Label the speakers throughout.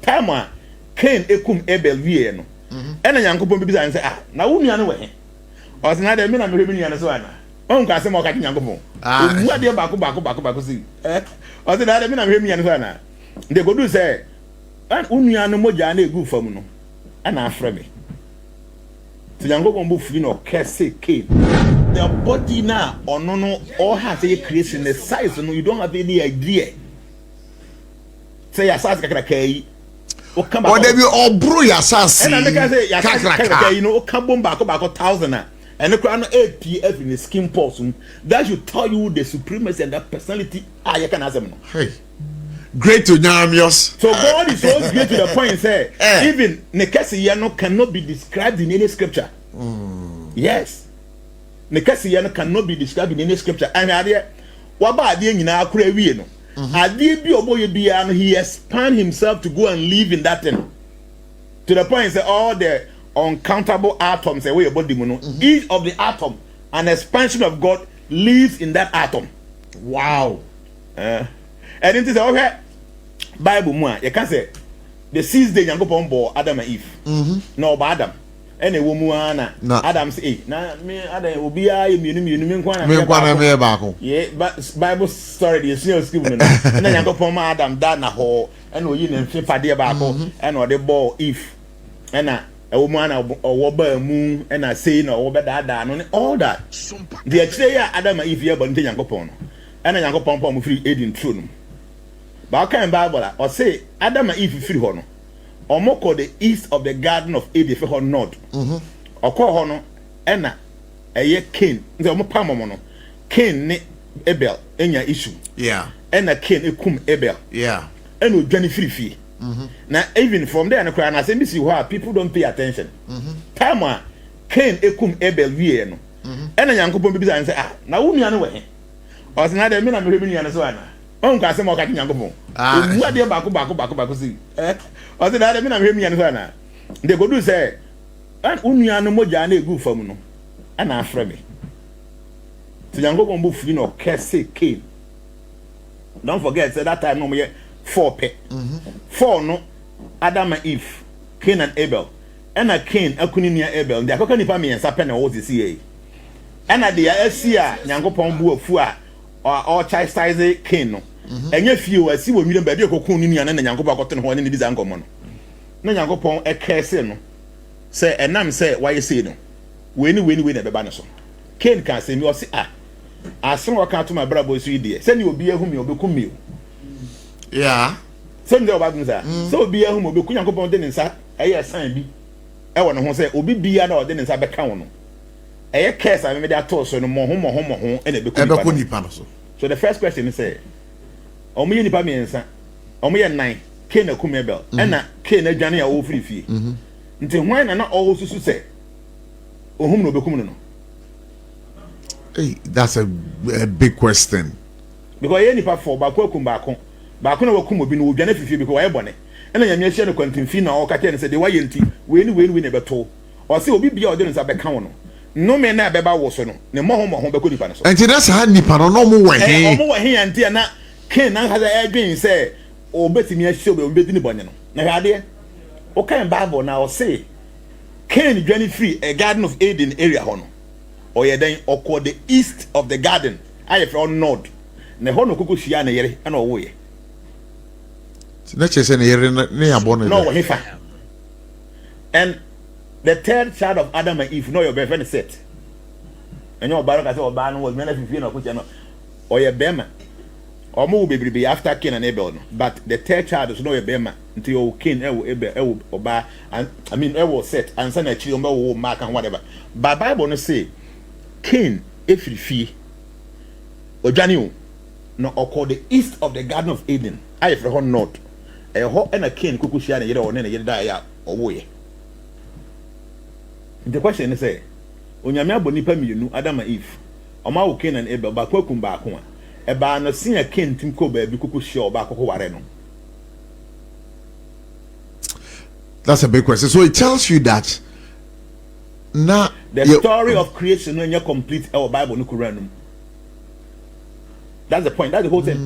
Speaker 1: time a Cain ekum Abel wie no ena Nyankopon bibisa an say ah na wo nua no we he o se na de me na me nua no so ana on ka se mo ka Nyankopon omu ade baako si o se na de me na me nua no so ana de go do say an nua no moja na egu fam no ana afre me to Nyankopon bu firi no kese Cain the body na ono no all has a creation the size no you don't have any idea say asas kakra kai o kamba
Speaker 2: o debi obru yasas
Speaker 1: and I say yasas kakra you know o kambom baako 1000 and the crown APF in the skin pulse that should tell you the supremacy and that personality you can ask them no
Speaker 2: hey great to Nyamios.
Speaker 1: So God is so great to the point say even nekesi no cannot be described in any scripture. Yes. Nekesi cannot be described in any scripture. And ade waba ade nyina akura wie no. Ade bi oboye bia no he expand himself to go and live in that thing. To the point say all the uncountable atoms away your body no. Each of the atom an expansion of God lives in that atom.
Speaker 2: Wow.
Speaker 1: And it is okay. Bible mu a you can say the 6th day Nyankopon bo Adam and Eve. No ba Adam. Ene wo mu ana Adam say na me Adam obi a yemienu me nkwa na
Speaker 2: me baako.
Speaker 1: Yeah, but Bible story the senior school no. Na Nyankopon ma Adam da na ho ene oyi ne mfe pade baako ene ode bo Eve. Ena ewo mu ana owo ba mu ena say na owo be da no all that. The actually ya Adam and Eve ya bo Nyankopon no. Ena Nyankopon pom free Eden throne. But can Bible or say Adam and Eve free hono or call the east of the garden of Eden for her north or call hono ena a ye Cain the pamono Cain ne Abel enya issue ena Cain ekum Abel eno Johnny free now even from there and cry and I say me see why people don't pay attention time a Cain ekum Abel wie no ena Nyankopon bibisa and say ah na wo nua no we he or say na de me na me nua no so ana on ka se mo ka Nyankopon omu ade baako si o se da me na hwemi anu na de go do say an unua no moja na egu fam no ana afre me to Nyankopon bu firi no kese Cain don't forget say that time no me 4 pe 4 no Adam and Eve Cain and Abel ena Cain akuni nia Abel de akoka nipa me yensa pe na wo sisi e ena de ya asi a Nyankopon bu afu a or chastise Cain no enye fie o asi wo nwire ba bi ekokun ni nua na Nyankopon akoto ne ho ne bi za nkomo no na Nyankopon ekese no say enam say why say no we ni na beba ne so Cain kan say mi o say asen wo kan to my brother so ide say ni obi ehu mi obekum mi say ni oba gun say so obi ehu mi obekum Nyankopon de ne nsa eye san bi e wo ne ho say obi bia na o de ne nsa beka wo no eye kesa me de ato so no mo ho e na bekum
Speaker 2: nipa no so.
Speaker 1: So the first question is say omo nipa me nsa omo ye nan Cain akum Abel na Cain adwane a wo free fie nti hwan na all susu say ohum no bekum no.
Speaker 2: Hey, that's a big question.
Speaker 1: Because ye nipa for ba ko akum ba ko na wakum obi no odwane fifie because why bone na nyame ahia no kwantimfi na o ka tell say de why enti we ni na beto o say obi bia o de nsa beka wo no no me na beba wo so no ne mo ho beko nipa no so
Speaker 2: enti that's how nipa no mo we he
Speaker 1: mo we he enti na Cain na ha za edwin say o betimi ahye obi bedi ni bonye no na hwade o kan Bible na o say Cain dwane free a garden of Eden area ho no o ye den o call the east of the garden I from north na ho no kokohia na yere na o wo ye
Speaker 2: na chese na yere na ya bono
Speaker 1: no he fa and the third child of Adam and Eve, no your boyfriend is set. And your baraka say oba was men if you no kucha no. Or your bema. Or mo be after Cain and Abel no. But the third child is no your bema until your Cain Abel oba and I mean was set and son actually o mark and whatever. But Bible no say Cain if fie Ojani no or called the east of the garden of Eden. I for her north. E ho na Cain kukushia na yere o na yere da ya owo ye. The question is say onyame abonipa mienu Adam and Eve oma wo Cain and Abel ba kwakum ba ko a e ba no sin Cain tim ko ba bi kuku hye oba akoko ware no.
Speaker 2: That's a big question. So it tells you that now
Speaker 1: the story of creation no complete our Bible no Quran. That's the point. That's the whole thing.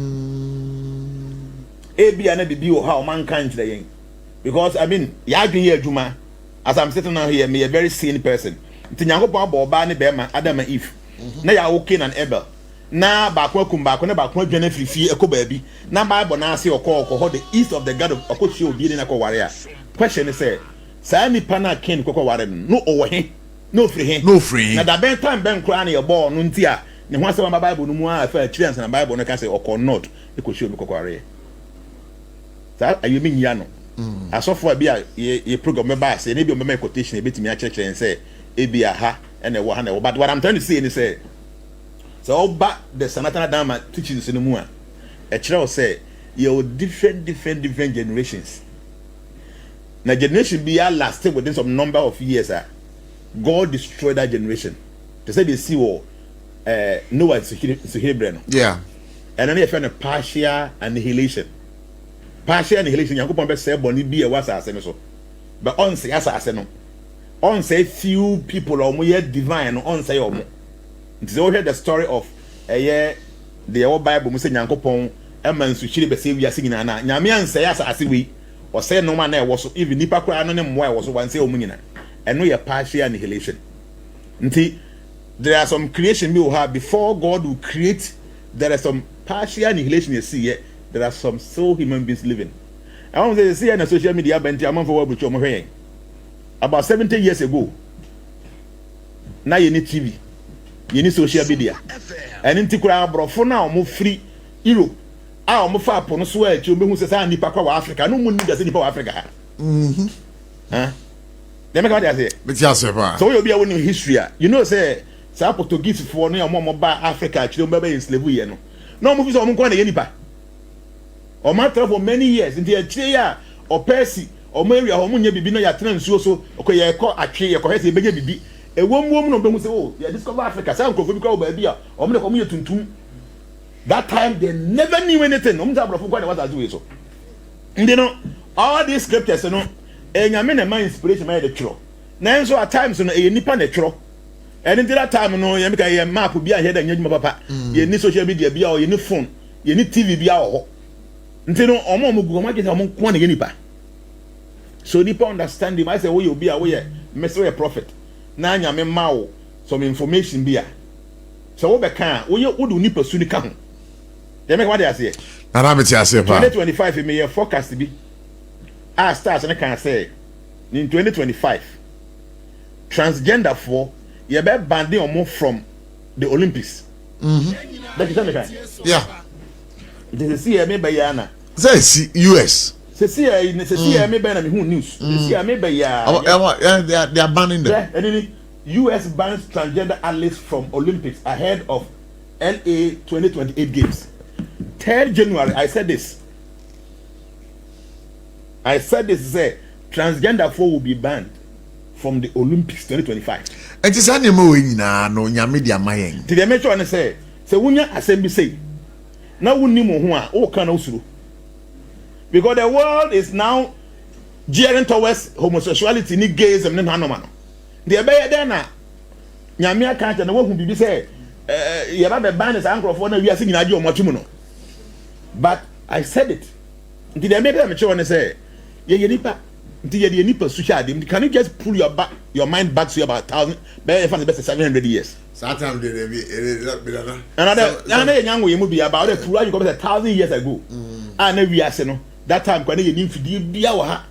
Speaker 1: Ebi ana bibi o ha o man kan kire yen. because I mean ya adwin here adwuma as I'm sitting down here me a very sane person nti Nyankopon abo oba ne be ma Adam and Eve na ya wo Cain and Abel na baako akum baako na baako adwane frifie ekoba bi na Bible na ase okọ the east of the god of okochi obi ne na ko ware a question is say sa nipa na Cain kokọ ware no owo he no free na da ben time ben kra na ye ball no nti a ne ho asema Bible no mu a fa experience na Bible no ka say okọ not ekochi obi kokọ ware sa ayemi nya no asofo bia ye program me ba say ne bi o me quotation e betimi a church say e bia ha and e wo ha na but what I'm trying to say is say so oba the Sanatana Dharma teachings in the mu a kire say you different generations na generation be lasted within some number of years God destroyed that generation they say they see Noah is Hebrew
Speaker 2: yeah
Speaker 1: and then they find a partial annihilation Yankopon be say boni bi e wasa ase no so but on say ase no on say few people or more divine on say or nti so hear the story of the old Bible mu say Yankopon e man su chire be say wi ase nyina na nyame ansay ase we or say no man na e wo so even nipa kra no ne mmoa e wo so wan say o mu nyina eno ye partial annihilation nti there are some creation we will have before God will create there are some partial annihilation you see there are some soul human beings living. I want to say on social media about 70 years ago. Now you need TV, you need social media, and in particular, bro, for now, more free Europe. Our more far upon swear to me who says I need Paka Africa. No one needs any power Africa. Huh? Let me go there.
Speaker 2: But yes, sir.
Speaker 1: So you'll be a winning history. You know, say, Portuguese for no more by Africa, Chile, in slavery. No movies on Mukwana Yenipa. Or matter for many years in the chair or Percy or Mary or Munya Bibina Yatran so okay, I call a chair, baby. A woman of them say, oh, yeah, discover Africa, some could go baby or Muna Tuntum. That time they never knew anything. What I do so. And you know, all these scriptures, you know, and I mean, my inspiration made the true. Now, so at times, you know, a nipa natural. And until that time, you know, you make a map will be ahead and you papa. You need social media, be or you need phone, you need TV, be out. Until no, omo go market omo kwan ne nipa. So nipa understand him. I say, we will be aware, Mr. a prophet. Na nyame ma some information be a. So we can, we do nipa su ni ka ho. They make what they say.
Speaker 2: Na na beti ase pa.
Speaker 1: 2025 me forecast be. Stars and can say in 2025 transgender for you be banning omo from the Olympics.
Speaker 2: Yeah.
Speaker 1: This is me by Yana.
Speaker 2: Say US.
Speaker 1: Say me by na me who news. Say me by ya.
Speaker 2: They are banning them.
Speaker 1: And then US bans transgender athletes from Olympics ahead of LA 2028 games. 3rd January I said this. Say transgender will be banned from the Olympics 2025.
Speaker 2: And this animal no nyame dia mayen.
Speaker 1: Did they make sure and say wunya assembly say now we need more because the world is now gearing towards homosexuality, ni gays and non. The abaya dana nyamia can't and what be say you have a ban as uncle for we are singing radio machimuno. But I said it. Did I make them sure and say ye nipa can you just pull your mind back to about 1,000 the best 700 years?
Speaker 2: Sometimes
Speaker 1: another young way be about it 1,000 years ago. And we are saying that time when you need to be our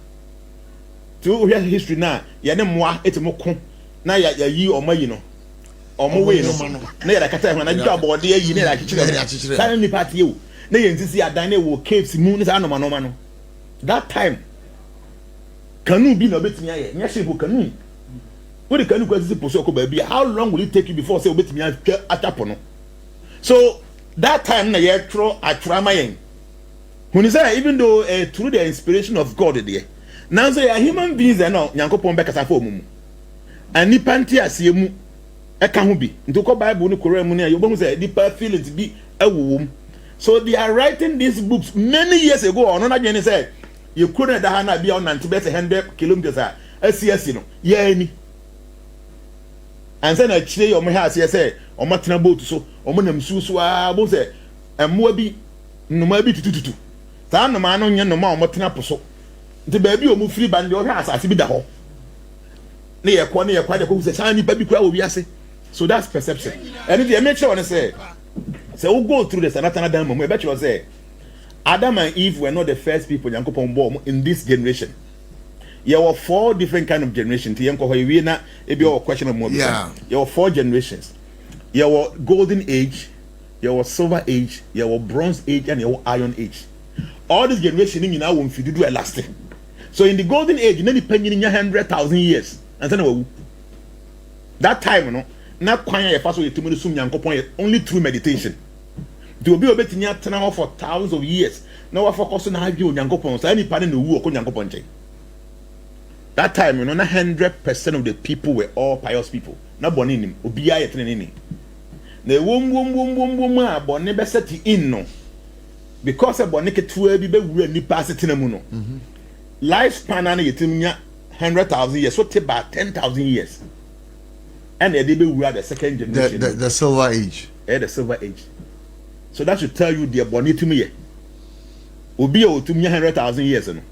Speaker 1: to hear history now. You know more etimoko now you or my you know or more way no na like when I job or there you like silently party you na you see a dine will caves moon is no that time canoe be no bit me aye nyashe ko canoe what canoe kwesi poso ko baby how long will it take you before say obet me atapo no so that time na ye tro atrama yen when you say even though through the inspiration of God there now say human beings no Nyankopon be kasa for mu ani panti ase mu e ka ho bi nto ko Bible ni Quran mu ne you bo say deeper feelings bi awowom so they are writing these books many years ago on na gene say you couldn't da na bia on 100 kilometers asi no ye ni ansa na chire yo mo ha ase say o matena boat so o mo nam susu a bo say emmoa bi nnoma bi tutututu ta nnoma no nye nnoma o matena poso The baby omu free band your house as be the ho. Near corner, your quite a who's a shiny baby crowd we say. So that's perception. And if you make sure I say, so we'll go through this another time. We bet you say Adam and Eve were not the first people in this generation. There were 4 different kind of generations. It be a question of more.
Speaker 2: Yeah.
Speaker 1: There were 4 generations. There were golden age, there was silver age, there was bronze age, and there was iron age. All this generation in now won't do elastic. So in the golden age, you know the penny in 100,000 years. And then that time, you know, not quite a fast way to move only through meditation. To be able to for thousands of years. Now I focus on how you Yankopon, so any part in the work on Yankopon. That time, you know, 100% of the people were all pious people. Not born in him, Ubia training. The womb, born never set in no. Because a bonnet to be really pass it in a mono. Lifespan and it 100,000 years, so take about 10,000 years. And they were the second generation.
Speaker 2: The silver age.
Speaker 1: The silver age. So that should tell you the bonnet to me. Ubia to me 100,000 years. No.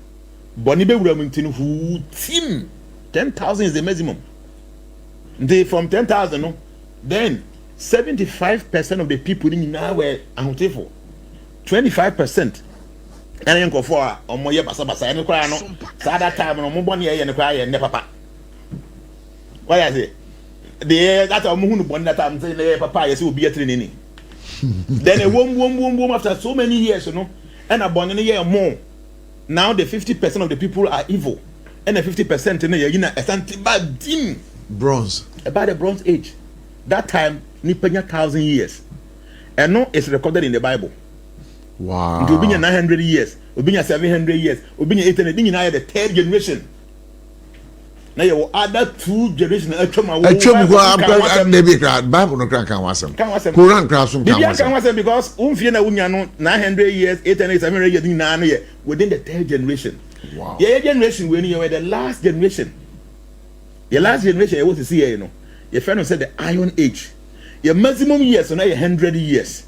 Speaker 1: Bonnie be Wilmington who team 10,000 is the maximum. They from 10,000, no, then 75% of the people in now were unfaithful. 25%. And then go for a more basa and cry no. So at that time, no more and cry and never papa. What I say? That's a moon born that time saying papa yes will be a training. Then a womb after so many years, you know, and a born in a year more. Now the 50% of the people are evil, and the 50% in the year bad dim
Speaker 2: bronze.
Speaker 1: About the bronze age. That time, nipenya 1,000 years, and no, it's recorded in the Bible.
Speaker 2: Wow.
Speaker 1: It will be 900 years, will be 700 years, will be 800. Now the 3rd generation. Now you other 2 generations.
Speaker 2: Maybe Bible no can was some. Quran class
Speaker 1: because 900 years, 800, 700 years within the 3rd generation.
Speaker 2: Wow.
Speaker 1: Your generation when you were the last generation. Your last generation, I want to see you know. Your friend said the Iron Age. Your maximum years, so now 100 years.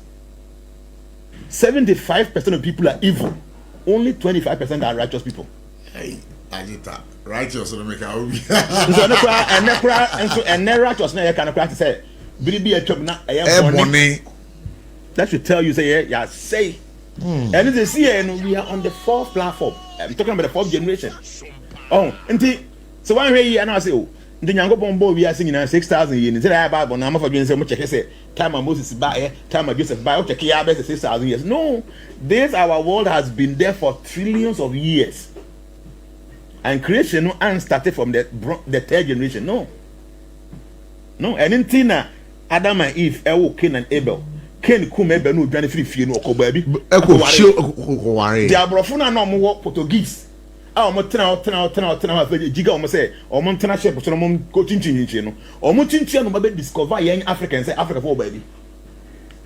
Speaker 1: 75% of people are evil. Only 25% are righteous people.
Speaker 2: Hey, Anita, righteous don't make out.
Speaker 1: And righteous now you can practice say, "Be a chop na money." That should tell you say yeah say. And it's see we are on the 4th platform. I'm talking about the 4th generation. Oh, so one way and I say oh. The Yango Bombo we are singing 6,000 years. Say about Bonama for doing so much. Say time of Moses by time of Joseph by okay, 6,000 years. No, this our world has been there for trillions of years, and creation no and started from the 3rd generation. No, and in Tina, Adam and Eve, Cain and Abel. Cain come Abel no dwane free fie no ko baby. They are brofuna no mo Portuguese. Omo tena jiga omo say omo tena ship so omo go chinchin no omo chinchin no be discover young Africans say Africa for baby.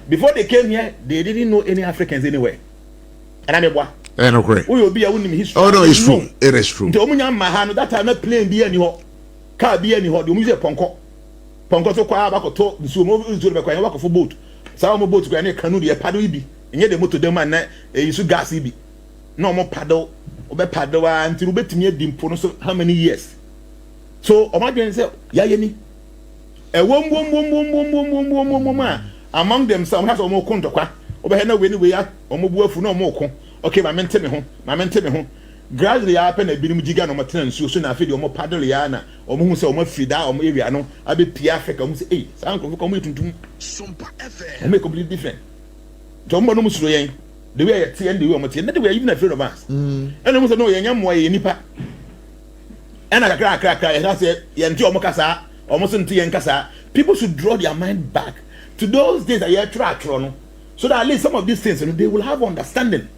Speaker 1: Before they came here they didn't know any Africans anywhere. And I'm boy
Speaker 2: no correct
Speaker 1: we will be a winning history.
Speaker 2: Oh no, it's true. It is true.
Speaker 1: The omo nya ma no that time not plane bi ani ho car bi ani ho the omo use ponko so kwa ba ko to nsu omo nsu be kwa yan wa ko boat sa omo boat kwa na kanu de paddle bi enye de moto dem na use gas bi no omo paddle obe paddle until ubetimi adimpo no so how many years. So omadwen say ya yeni e wom among them some has omo ko ntokwa obe he na we ni we ya omo bu afu na omo ko okay ma mente me ho gradually ya pe na binim giga no matena nsuo so na afi de omo paddle ya na omo hu say omo frida omo area no abe pia Africa omo say eh san ko ko omo tuntum SOMPA FM omo completely different to omo no musuro yen the way you see and the way you not the way even afraid of us. And almost no yanya mo ye nipa. And I crack I say yen ti omokasa almost nti yen kasa. People should draw their mind back to those days that you track so that at least some of these things they will have understanding.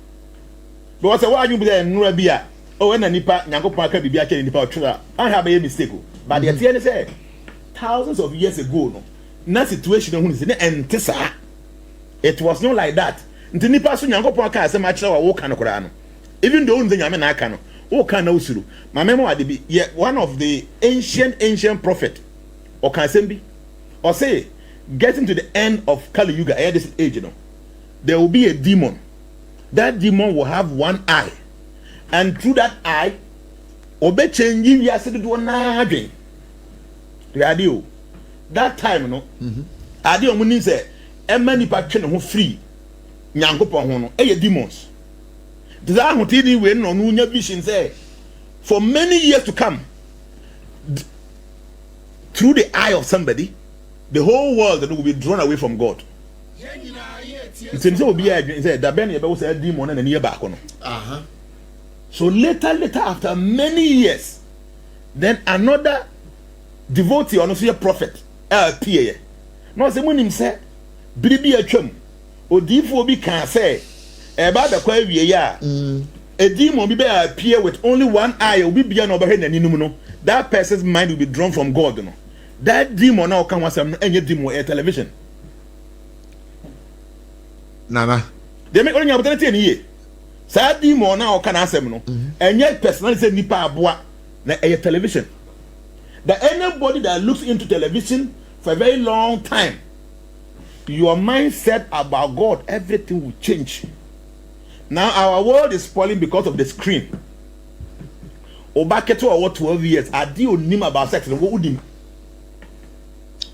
Speaker 1: Because why you be there no bia oh and nipa nyankopon aka bibia che nipa otwera I have a mistake but the thing say thousands of years ago no na situation hu ni entesa it was not like that. Nti nipa so nyankopon aka asem a kire wa wo kan kora no even though nze nyame na aka no wo kan na usuru ma memo ade bi one of the ancient prophet or kan asem bi or say getting to the end of Kali Yuga at this age there will be a demon. That demon will have one eye, and through that eye obe change we ase do na adwen radio that time no ade omuni say ema nipa twe ne ho free nyankopon ho no demons desire hotini we no no nya vision say for many years to come through the eye of somebody the whole world will be drawn away from God. It's in so be a say that ben ebe say demon na near back no. So later after many years then another devotee or no say prophet appear. No say munim say biribi atwam odifo bi kan say e ba da kwa wie ya a demon be appear with only one eye obi bia no be naninum no that person's mind will be drawn from God no. That demon now can was any demon air television.
Speaker 2: Nana.
Speaker 1: They make only opportunity any year. Sad demon now can answer no. And yet personality nipa aboa na air television. That anybody that looks into television for a very long time, your mindset about God, everything will change. Now our world is spoiling because of the screen. Obaketo or 12 years, I do nim about sex and what would him.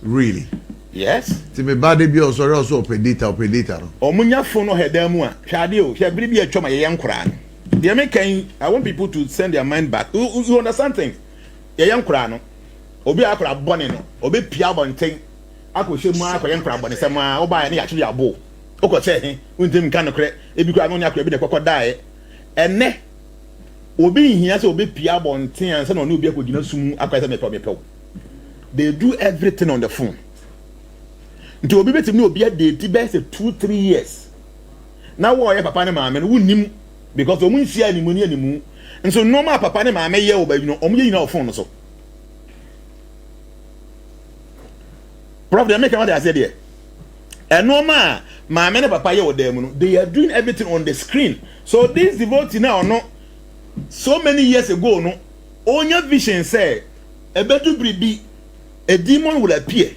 Speaker 2: Really?
Speaker 1: Yes.
Speaker 2: To me bad be also open data.
Speaker 1: Omunya phone no hedemu a. Shadio, she be a choma ye yankura. The American I want people to send their mind back. You understand things? Ye yankura no. Obi akura bone no. Obi pia bonten. Akwohwe mu akwa yankura bone sem a oba na actually abo. Oko say he, untem kan no kre. Ebi kura no nya kura bi de kokko dae. Enne obi hia say obi pia bonten ansa na no obi akogina sum akwa say mepew. They do everything on the phone. Nti obi betim ni obi a date be say 2-3 years. Now wo ye papa ne maame no wunnim because omu nsia animu ni animu. Nso normal papa ne maame ye wo ba bi no omu ye nyina phone no so. Prof they make what I said here. And normal maame ne papa ye wo dem no they are doing everything on the screen. So this devotee now no so many years ago no onya vision say ebedu bribi a demon will appear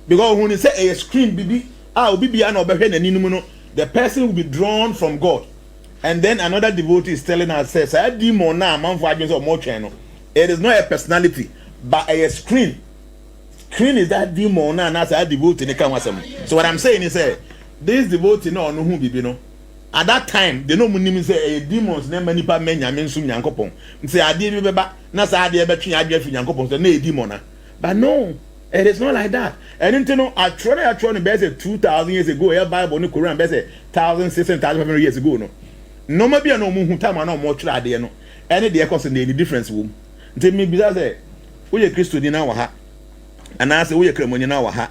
Speaker 1: because when you say a screen bibi the person will be drawn from God. And then another devotee is telling us says a demon now man for agents or more channel. It is not a personality but a screen is that demon now as a devotee. So what I'm saying is this devotee no who bibi no at that time they know munim say a demons name many pa men yamen sum nyankopon say ade bi beba na sa ade betwe adwe fi nyankopon so na e demon. But no, it is not like that. And you know, I tried to 2,000 years ago. The Bible, the Quran, 1,600 years ago. No, maybe I know who time I know more try there. No, any day cause any difference. Tell me, because we are Christian now, and I say we are Christian now.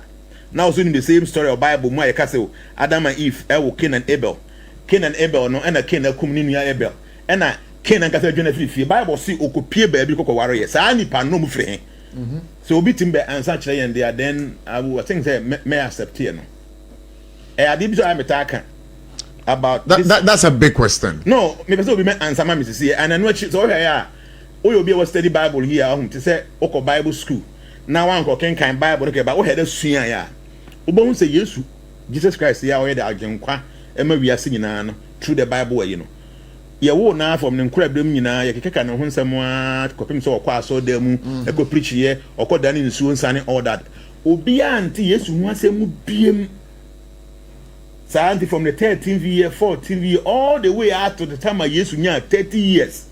Speaker 1: Now, soon in the same story of Bible, my castle, Adam and Eve, Cain and Abel. Cain and Abel, no, and a Cain and Communion Abel, and I Cain and Catholic Bible see Okupie baby Coco warriors. I need pan no free. So we timber and such and there then I will think say may accept here no. I did so I'm talking about
Speaker 2: that's a big question.
Speaker 1: No, maybe so we may answer my Mrs. here and I know so here we will be able to study Bible here home to say Oko Bible school. Now one can Bible okay but we had a swing ya. Ubon say Jesus Christ here where the agyenkwa e ma wiase nyina through the Bible you know. Ye wo na from the incredible nyina ye keka no honsam a kopim so okwa so da mu e ko preach ye okoda ni nsuo nsane all that obi anti Yesu hu asem biem santi from the 13th year 14th year all the way out to the time Yesu nya 30 years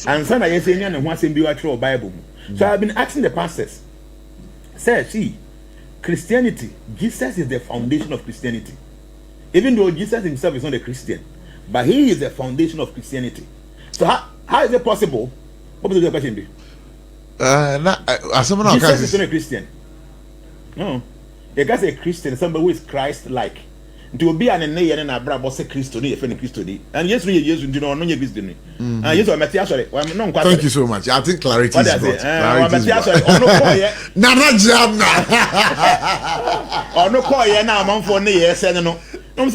Speaker 1: and sana Yesu nya ne hu asem bi wa through Bible. So I've been asking the pastors say see Christianity, Jesus is the foundation of Christianity, even though Jesus himself is not a Christian. But he is the foundation of Christianity. So how is it possible? What would the question be? Jesus is not a Christian. No. You can say a Christian, somebody who is Christ-like. To be an enemy and a brother say Christian, a friend of Christian. And yes, we use you know, no Christian. Yes, I'm sorry.
Speaker 2: Thank you so much. I think clarity is brought.
Speaker 1: Or no call ye now, man for years and no. Oh,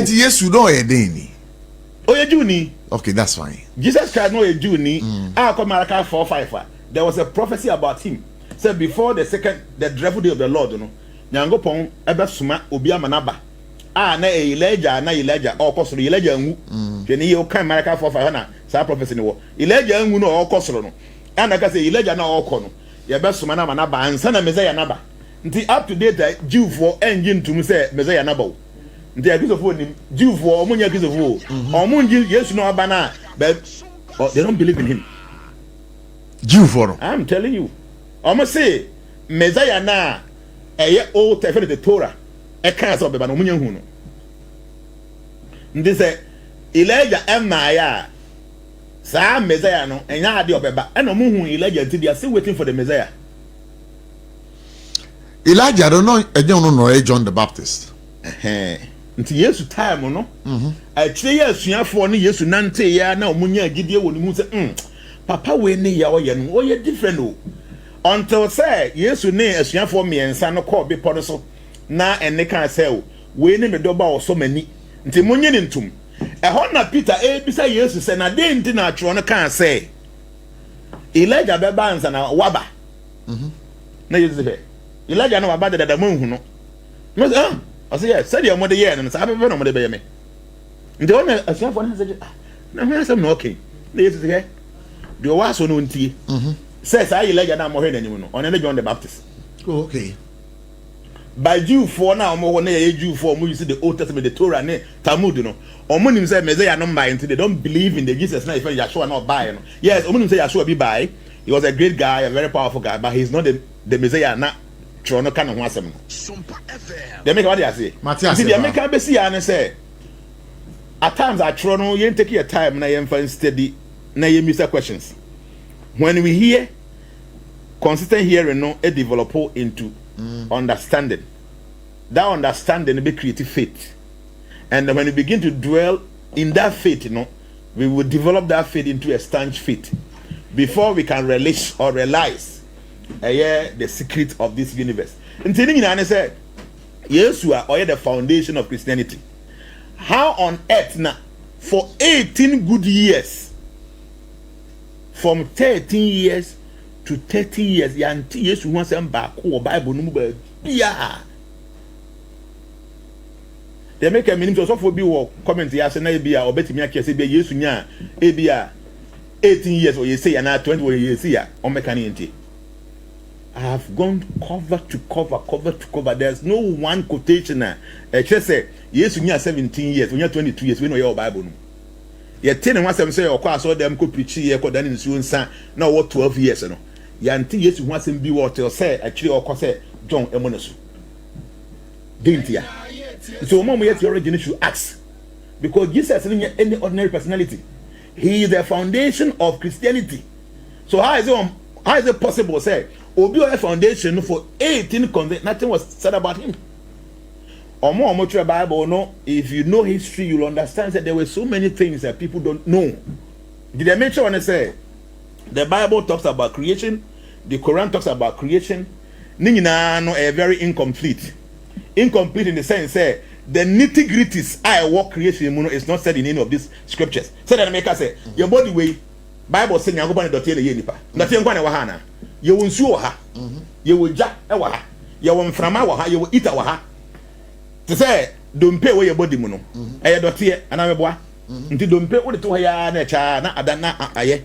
Speaker 2: yes, you know a day.
Speaker 1: Oh, you do.
Speaker 2: Okay, that's fine.
Speaker 1: Jesus Christ know a Jew. I come Malachi 4:5. There was a prophecy about him. Said before the dreadful day of the Lord, you know. Nyangopon ebe suma obi amanaba. Na Elijah or apostle Elijah ngu. Hwe ne ye o kan Malachi 4:5 na sa prophecy no Elijah nwu no okosoro no and aka say Elijah na okono ye be soma na na ba ansa na Messiah na ba nti up to date Jew for engine to say Messiah na ba nti akisofo ni Jew for omunya akisofo omunji Yesu no aba na but they don't believe in him.
Speaker 2: Jew for
Speaker 1: I'm telling you almost say Messiah na old testament the Torah e kan so be ba no omunya hu no nti say Elijah emaya sa Messiah no enya ade obeba e no mu hu Elijah nti they are still waiting for the Messiah.
Speaker 2: Elijah don't know no John the Baptist.
Speaker 1: Nti Yesu time no a tire ya asuafo no Yesu nante ya na omunya agidie woni mu se papa we ne ya oye no oye different o until say Yesu ne asuafo miensa no call be podo so na ene kan say o we ne me do ba o so mani nti munye ne ntum e ho na Peter bisa Yesu se na de nti na atro no kan say Elijah be ba nsa na waba na Yesu say Elijah no waba da mu hu no no I say yes said your mother here and say no mother be me nti on asuafo na say na hu asem na okay na Yesu say the was so no ntie says I Elijah na mo hwe nanim no on John the Baptist.
Speaker 2: Okay.
Speaker 1: By Jew for now mo na ye Jew for mo use the Old Testament the Torah ne Talmud no omo nim say Messiah no buy until they don't believe in the Jesus na if Yeshua not buy no yes omo nim say Yeshua be buy he was a great guy a very powerful guy but he's not the Messiah na trono kan ho asem no SOMPA FM they make what they say Matthias they make am be see an say at times I trono you take your time na you find steady na you miss questions when we hear consistent hearing no it develop into understanding that understanding be creative faith and when we begin to dwell in that faith we will develop that faith into a staunch faith before we can relish or realize the secret of this universe. Until you say Yeshua or the foundation of Christianity. How on earth now for 18 good years from 13 years to 30 years yanti Yesu wants them back or Bible no be yeah they make a meaning so for be wo comment ya say na e bia obetimi akese be Yesu nya e bia 18 years or you say na 20 or you say ya o make an enti I have gone cover to cover there's no one quotation na just say Yesu nya 17 years or nya 22 years we know your Bible no ye ten one say o kwa so dem ko preach ye ko dan nsuo nsa na what 12 years no yanti Yesu ho asem bi what say actually o ko say John emonoso dentia so mom yet your origin should ask because Jesus isn't any ordinary personality. He is the foundation of Christianity. So how is it possible say obi a foundation for 18 nothing was said about him? Omo the Bible no if you know history you'll understand that there were so many things that people don't know. Did I mention when I say the Bible talks about creation, the Quran talks about creation, nina no a very incomplete in the sense say the nitty-gritties I work creation is not said in any of these scriptures. So that make us say your body way Bible say you go ban dot ye nipa dot ye nkwa na wa ha na ye wo nsuo ha ye wo ja e wa ha ye wo mframa wa ha ye wo ita wa ha to say dompe we your body mu no e dot ye ana meboa nti dompe wo de to ya na cha na ada na aye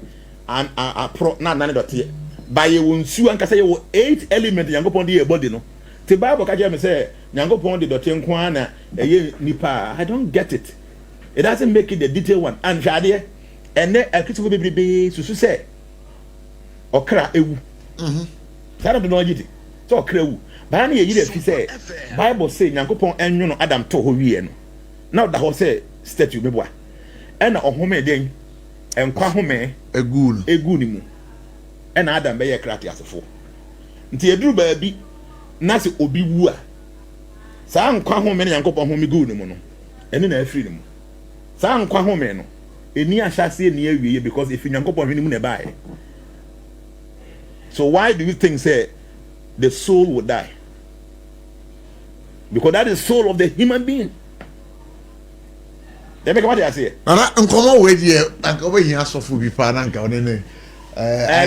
Speaker 1: an pro na na dot ye ba ye wo nsuo anka say ye wo 8 element yankopon de ye body no the Bible kaje me say yankopon de dot ye nkwa na eye nipa I don't get it. It doesn't make it the detailed one and jade and then a critical baby so say okra ewu sada do no yidi so okra ewu ba na ye yidi fi say Bible say yankopon enwo no Adam to ho wie no now that ho say statue meboa e na ohome den enkwa home egu ni mu e na Adam be ye krati asefo nti eduru ba bi na se obi wu a saa nkwa home ne yankopon home gu ni mu no ene na afiri ni mu saa nkwa home no eni ahase eni awie because if yankopon hwe ni mu na bae. So why do you think say the soul will die? Because that is the soul of the human being. They make what they say.
Speaker 2: Ana nkomo we die anka we hia sofo bi pa na nka one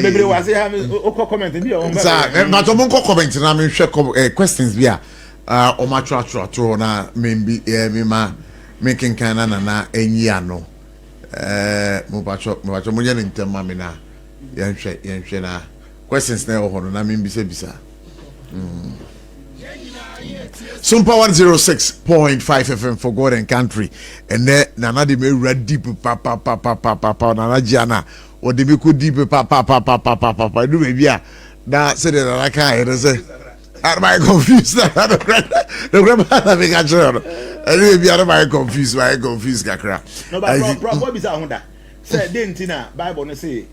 Speaker 1: maybe was say o comment bi o
Speaker 2: ma to mo comment na me hwe questions bi a o ma tra na me bi me ma making kana na enyi ano mo pacho mo nya ntema me na yenhwe na questions na ho no na me bisa SOMPA 106.5 FM for God and country and then nana de me ready papa nana Jnana or de me could deep papa do me bia na say that I can't say am I confused the grandma make a sure and am I confused kakra
Speaker 1: no but problem is that say dentina Bible no say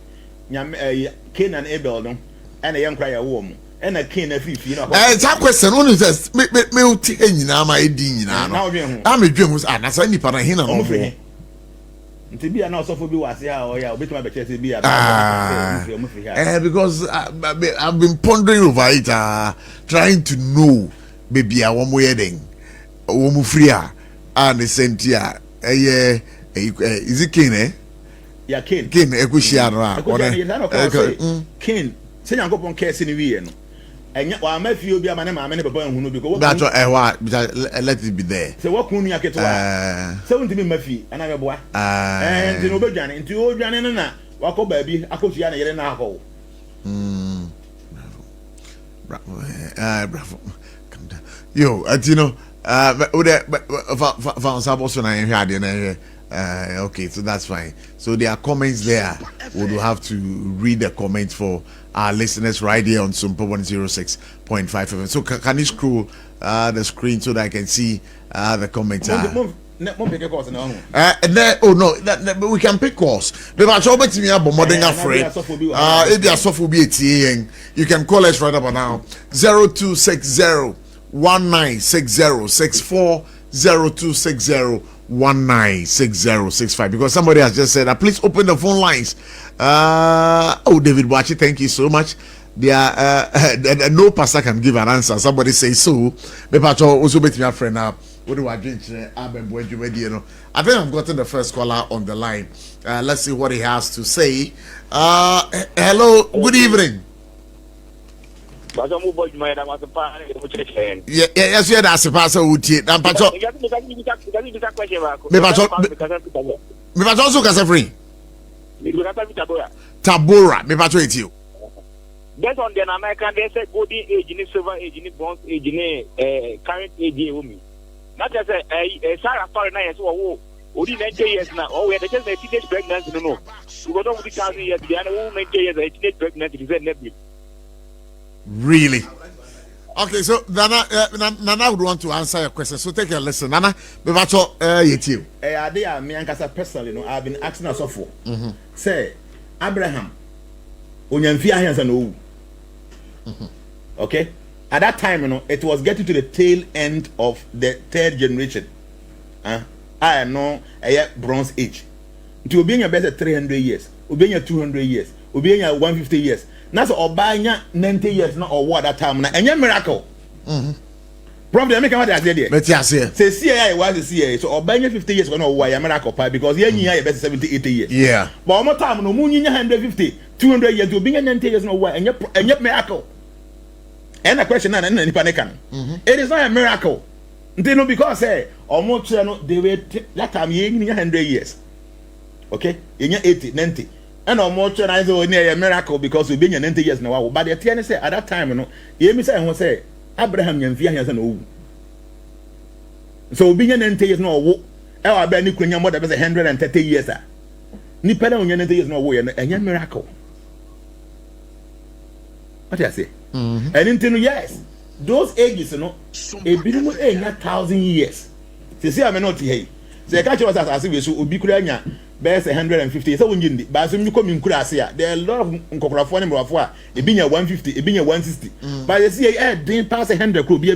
Speaker 1: Cain and Abel no and a young cry a woman and a Cain and Fifi no
Speaker 2: that question only says me uti nyina ma edi nyina no am edwem na say nipa na hina no
Speaker 1: nti bia na osofo bi wase ha o ya obetuma be chese bia
Speaker 2: because I've been pondering over it trying to know baby a wo yeden wo mu free and sentia is it Cain
Speaker 1: ya Cain
Speaker 2: ekushia no
Speaker 1: Cain se nyankopon kese ni wiye no enya wa mafie obi amane maame ne baba hunu bi ko
Speaker 2: that let it be there
Speaker 1: se wo kunu yaketo se wonti mi mafie ana beboa nti no bedwane nti o dwane no na wako baabi akotua na yere na akọ
Speaker 2: bravo come down yo atino found so na hwe ade na okay, so that's fine. So there are comments there. We will have to read the comments for our listeners right here on SOMPA 106.5 FM. So can you scroll the screen so that I can see the comments?
Speaker 1: Oh
Speaker 2: no, we can pick calls. But you can call us right about now. 0260 196064 0260 196065 because somebody has just said please open the phone lines. David Wachi, thank you so much. There no pastor can give an answer. Somebody say so. But also bet my friend now. What do I drink? I think I've gotten the first caller on the line. Let's see what he has to say. Hello, good evening. Yes, that's a pastor who did. I'm Pacho. Me also can say free. Tabora, me Pacho it you.
Speaker 3: Based on the American, they say golden age, in silver age, in bronze age, in current age, woman. Not just a Sarah foreigner as well. Only 90 years now. Oh, we are just a teenage pregnancy. No, we got over 1,000 years. The other woman 90 years, a teenage pregnancy is a nebula.
Speaker 2: Really? Okay, so Nana would want to answer your question. So take a listen. Nana, Bevacho, you.
Speaker 1: Me and Kasa personally, no, I've been asking us for. Say, Abraham, Unyamfia hands and okay? At that time, it was getting to the tail end of the third generation. I know a bronze age. To being a better 300 years, being a 200 years, being a 150 years. That's all buying 90 years not or what that time and your miracle. Probably I make what I said there.
Speaker 2: But yes,
Speaker 1: say CIA was a CIA, so or buying 50 years when why a miracle because you're better 70, 80 years.
Speaker 2: Yeah.
Speaker 1: But more time no moon 150, 200 years to being 90 years no why and your miracle. And a question and any panic. It is not a miracle. They know because almost they wait that time you're 100 years. Okay? In your 80, 90. And almost near a miracle because we've been 90 years now. But the TN say at that time, you me say Abraham and Via has an old. So being 90 years no, I bet you can more than 130 years. Nippon on 90 years no way and a miracle. What do I say? And into yes, those ages, a minimum 1,000 years. See, I'm not here. They catch us as if we should be best 150. So when you but some you come in Kurasia, there are a lot of Nkokrafo number of 150, 160. But you see, didn't pass 100 could be a